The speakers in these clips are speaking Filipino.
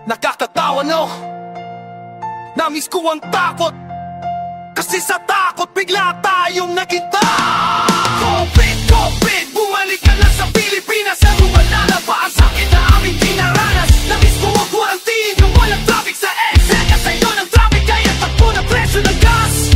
Nakakatawa no, namiss ko ang takot, kasi sa takot bigla tayong nakita. COVID, bumalik ka na sa Pilipinas. Ano wala na ba ang sakit na aming dinaranas? Namiss ko ang quarantine, yung walang traffic sa eksena. Sa'yo ng traffic kaya takbo na presyo ng gas.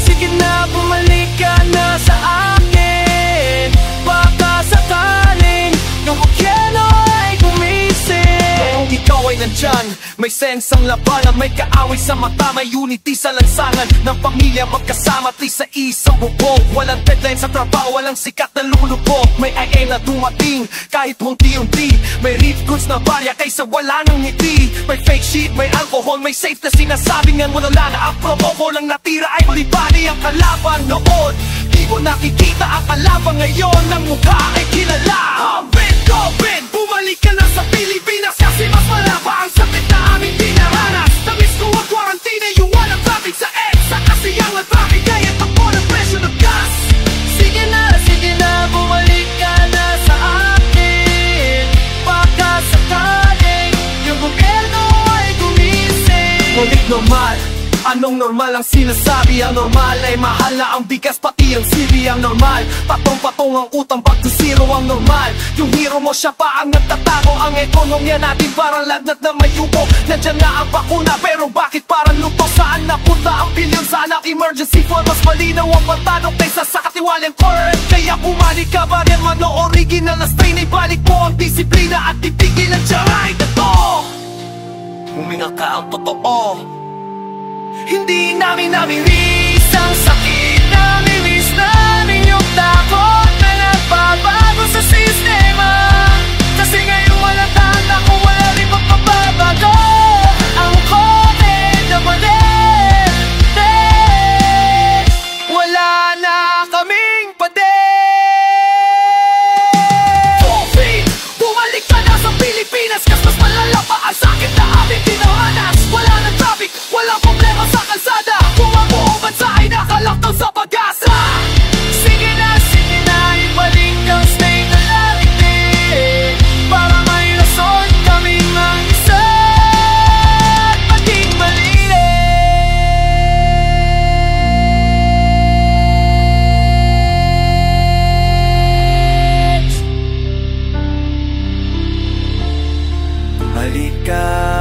Sige na, bumalik ka na sa akin. Baka sakaling yung okyano ay gumising. Ikaw ay nandyan, may sense ang labanan, may kaaway sa mata, may unity sa lansangan ng pamilya magkasama, at least sa isang bubong. Walang deadline sa trabaho, walang sikat na lulubog. May IM na dumating, kahit munti-unti. May reef goods na barya kaysa wala ng ngiti. May fake sheet, may alcohol, may safe na sinasabing ang wala na. Ang promo ko lang natira ay malibani ang kalaban noon. Di mo nakikita ang kalaban ngayon, ang mukha ay kilala. COVID, bumalik ka na sa Pilipinas, kasi mas malaba ang sakit na aming dinaranas. Namiss ko ang quarantine, yung walang traffic sa EDSA, kasi ang traffic kaya takbo ng presyo ng gas. Sige na, bumalik ka na sa akin. Baka sakaling yung gobyerno ay gumising. Ngunit normal, anong normal ang sinasabi? Ang normal ay mahal na ang bigas, pati ang sili. Ang normal, patong-patong ang utang, back to zero ang normal. Yung hero mo siya pa ang nagtatago. Ang ekonomiya natin parang lagnat na may yuko. Nandiyan na ang bakuna, pero bakit parang luto? Saan napunta ang bilyon? Saan ang emergency fund? Mas malinaw ang pantanong kaysa sa katiwalang current. Kaya bumalik ka ba rin man o original na strain? Ibalik mo ang disiplina at titigil ang tiyaray na to. Huminga ka ang totoo. Hindi namin namiris ang sakit, namiris namin yung takot na nagbabago sa sistema. Kasi ngayon walang tanda kung wala rin magpapabago. Ang COVID na balik, wala na kaming pader. COVID, bumalik ka na sa Pilipinas, kas mas malala pa ang sakit na aming dinaranas. Wala na traffic, walang problema sa kalsada, kung ang buong bansa ay nakalaktaw sa pag-asa. Sige na, ibalik ang state na natin, para may rason kaming mag-isa at maging malinis. Halika